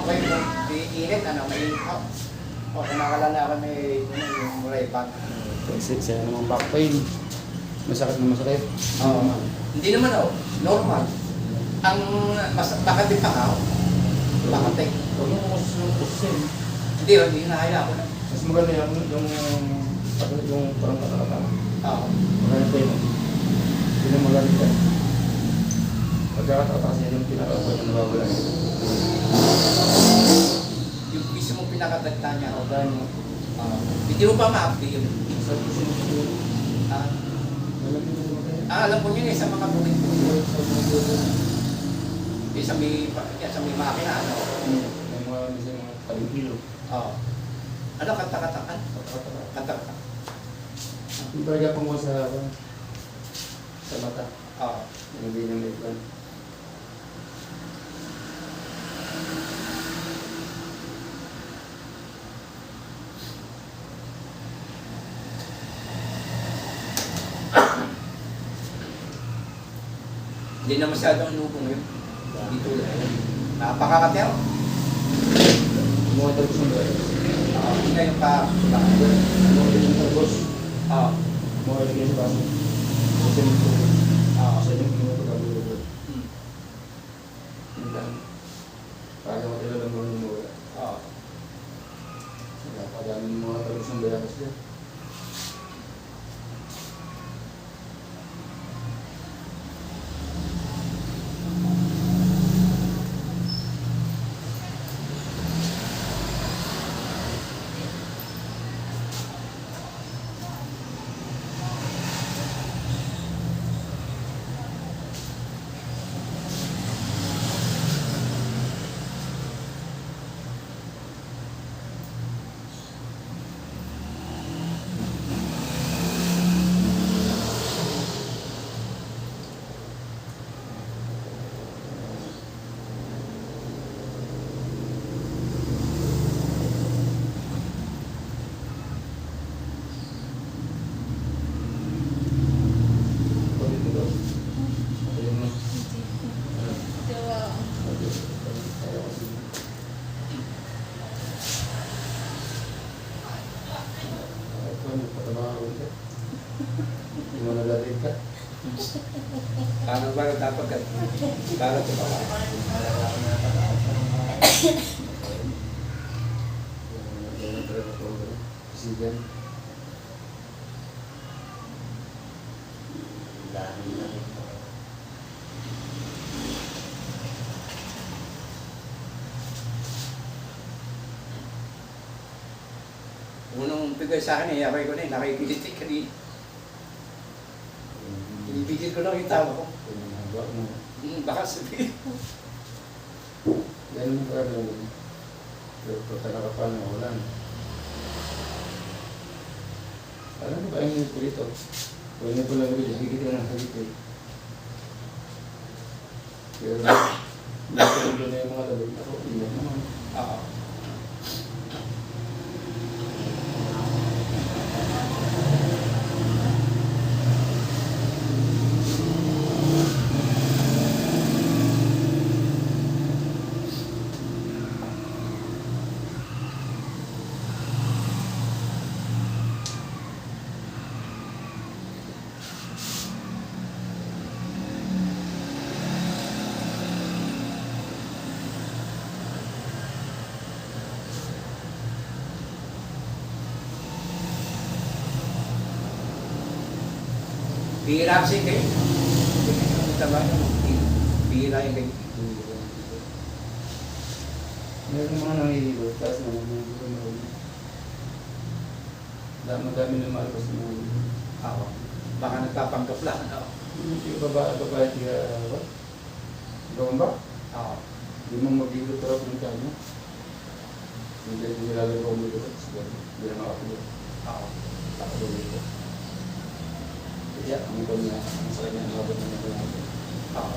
kayo kung iinit, ano, mainit ako. O, kumakalala ako yung right back. Kasi siya naman back pain. Masakit na masakit. Hindi naman ako, normal. Ang makati pa ako, makati. Huwag mo kusin. Hindi nahaya ako na. Mas maganda yung parang katakatang. Oo. Maganda tayo mo. Hindi na maganda. Pagkakatakata kasi yung pinakabot na nababala. Yung mismo pinakadagta niya. Ako tayo mo. Hindi mo pa ma-update yun. Sa kusin ko. Alam ko yun sa mga bukid ko. Sa may makina, ano? May mga kalipilo. Oo. Ano, katakatakan? Katakatakan. Yung talaga pang mo sa mata. Oo. Hindi na may plan. Hindi na masyadong inubong yun. Dito lang. Napakakatero. Mga talbos ng dahil. Hindi na yung pa-sulang. Mga talbos. Oo. Mga ilagay sa baso. Kasi nito. Sa yung pinapagkabulo. Yun lang. Para matilalang mo nung mawala. Oo. Napadami mga talbos ng dahil kasi. Paano ba dapat ka? Para ito ba? Sigan. Unang bigay sa akin, iyakay ko na nakikilistik ka din. Ibigil ko lang yung tawa ko. Baka sabihin. Yan yung problem mo. Pero talaga pa na wala na. Alam mo ba yung po dito? Kung hindi ko lang gawin, higit na ng higit eh. Pero nagkaroon na yung mga labig ako, hindi naman. Oo. Bihira kasi kayo. Bihira yung kayo. Meron mga nangihilot, tapos naman mga gusto mo. Madami na malabas na mga gusto. Oo. Baka nagpapanggap lang. Oo. Yung babae, ba? Gawin ba? Oo. Hindi mo mag-hilot pero kung kanya. Hindi nilalagaw mo ito. Hindi na makapilot. Oo. Takapilot ito. Kaya, ang ito niya, ang sakit niya, nakabot na ito natin. Oo.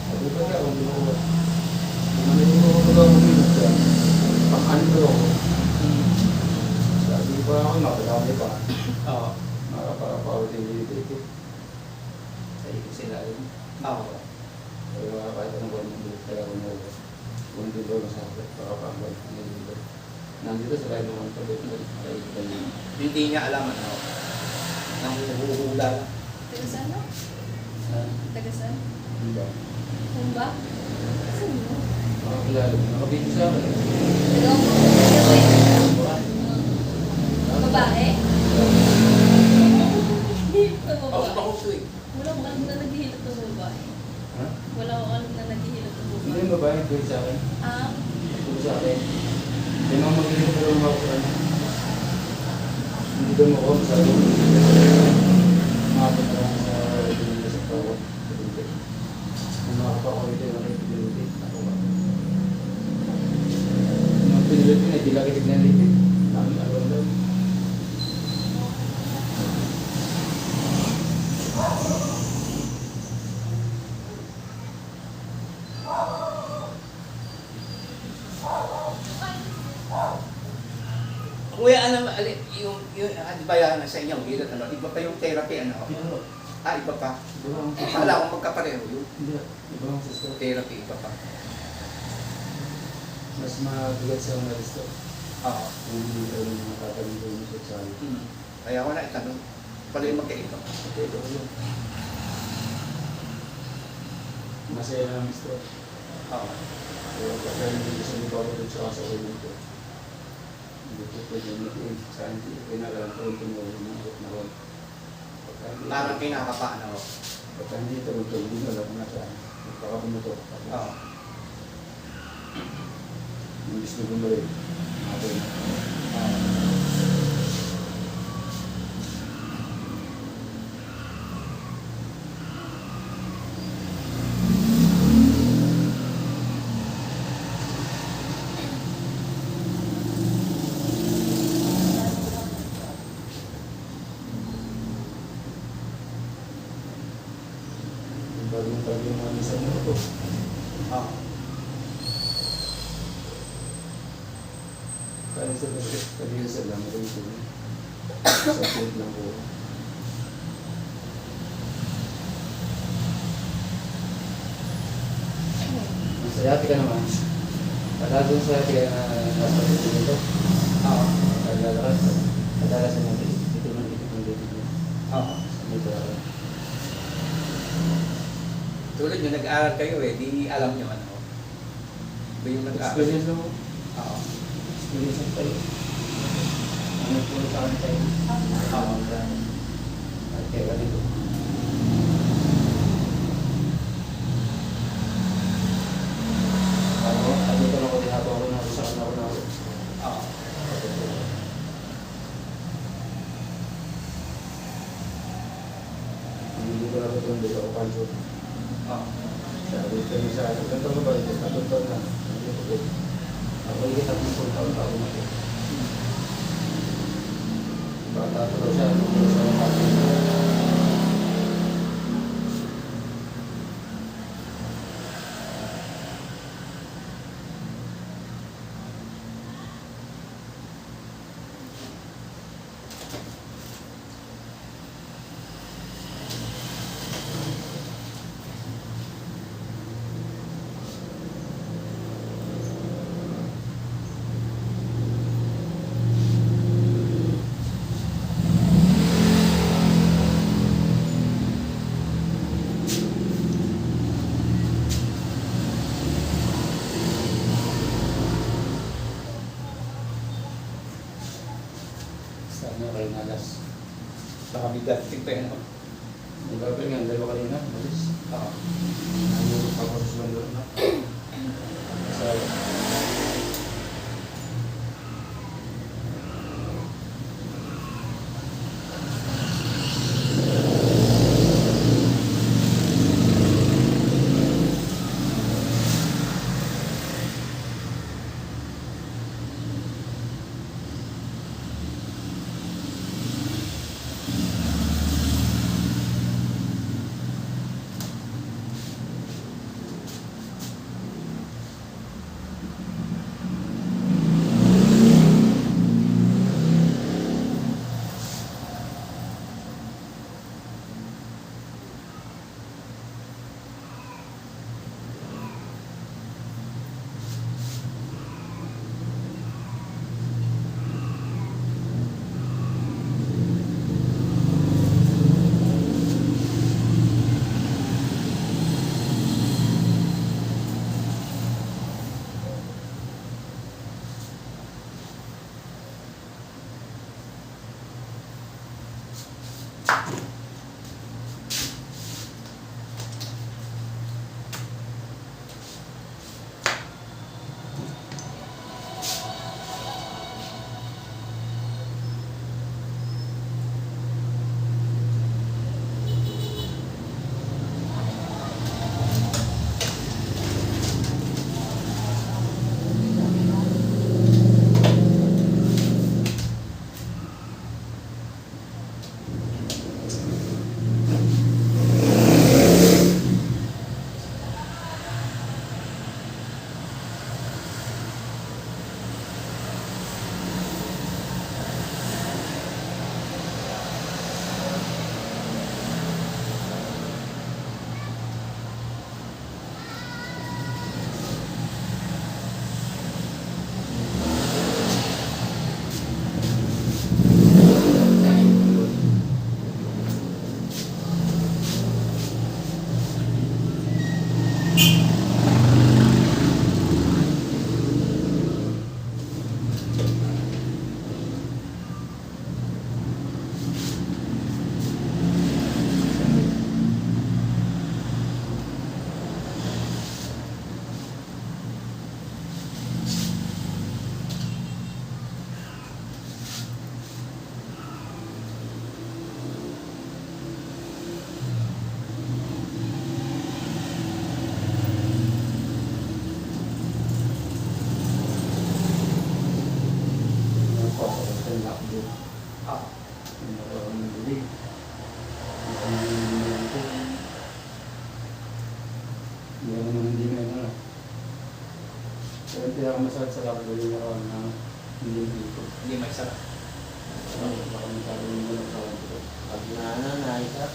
Sabi ba niya, kung di mo ba? Kung ano yung mga mag-hilot ka, pang-ano ako. Sabi pa ako, nakadami pa. Oo. Nakapakapawit yung hilot. Sa ikot sila yun. Oo. Kaya kahit anong gawin mo, kaya kung ano, kung di ba sa Pakapambay. Nandito sa lahat ng pagod na rin. Hindi niya alam ano. Nanguhula lang. Taga saan no? Taga saan? Diba? Humba? Saan mo? Makakilala. Nakabigyo sa akin. Taga Humba? Babae? Ako Babae. ako to eh. Wala ko alam na naghihilot ng babae. Ha? Wala ko alam na naghihilot ng Hindi babae. yung babae, doon sa akin. Ah? Doon sa akin. Hindi naman mag-inom ko lang ako sa hindi doon ako sa makapit na lang sa pinili sa tawag. Kung makapakawit yung pinili, ako ba? Nung pinili ko na, hindi lagi tignan lipid. Namin alam daw. Kuya, ano, yung di ba yan sa inyo, hilot, ano, iba pa yung therapy, ano? Iba pa. Akala ko magkapareho yung Hindi, ibang sister. therapy, iba pa. Mas mabigat sa mga listo. Oo. Kung hindi ka rin nakataling ko yung sexuality. Kaya ako na itanong, pala yung magkaiba. Okay, ito yun. Masaya na ang listo. Oo. Kaya pagka hindi gusto mo bago dun sa kasa ko dito. Hindi ko pwede mag-i sa hindi. Pinagalan ko yung tumulong ng mga naroon. Parang kinakapa, ano? Pagka hindi tumulong, hindi na lang na siya. Magpakapumutok. Oo. Yung gusto ko bumalik. Okay. Bagong tabi yung mga isa mo ito. Oo. Kaya sa pagkakalihan sa lang rin ito. Sa plate lang po. Ang sayati ka naman. Pagka doon sayati ka na nasa dito nito. Oo. Kadalasan yung dito ng dito. Oo. Dito. Tulad nyo, nag-aaral kayo eh, di alam nyo ano. Ba yung nag-aaral? Experience mo. Oo. Experience mo tayo. Ano po sa akin tayo? Oo. Okay, ganito. Ano ko na ako dinagawa ko na ako sa akin ako. Oo. Hindi ko na ito hindi ako kanso. Oo. Sabi ko niya sa akin, ganito ba ito? Katulad na. Hindi ko po. Ako higit at mga taon ako na po. Bata ko daw siya. Ano ko sa mga sana kayo nalas. Baka bigating pa yun. Ang gagawin nga, dalawa kanina, malis. Oo. Ano ako sa susunod na? Sa Ah, masakit sa kapag yung naroon na hindi dito. hindi may sarap. Baka magkaroon mo ng kawan dito. Pag nananay ka,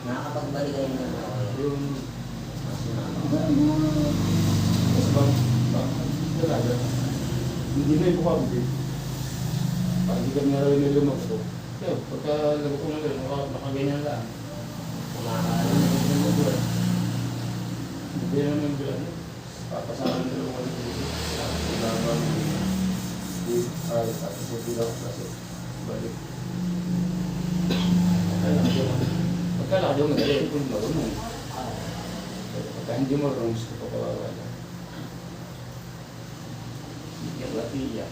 nakakapagbalik kayo ng ako. Yung Mas na mas talaga. Hindi na ipukabog eh. Pag hindi kami naroon nilumag ko. Kaya pagka lago ko na rin, nakaganyan lang. kumakaroon ng lumubur. Hindi naman yung bilan. Papasahan nila yung mga dito. Laban. Ay, tapos yung bilang kasi. Balik. Pagkalaki yung madali, kung marunong. Pagka hindi marunong, gusto ko pawawala. Iyak at iyak.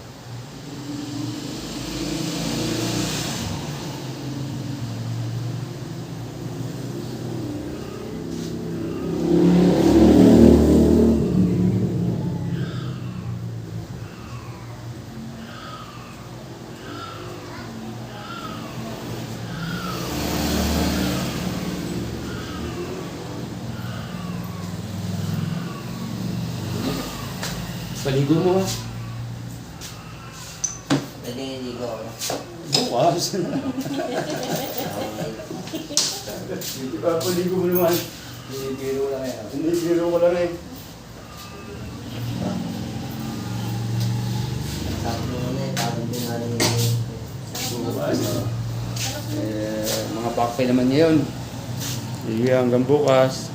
Paligo mo ha. Naliligo ako. Bukas. Hindi pa paligo mo naman. Biro lang yan. Hindi, biro ko lang eh. Sabi mo na eh, pagod din nga rin Bukas. Mga pakpe naman yun. Sige, hanggang bukas.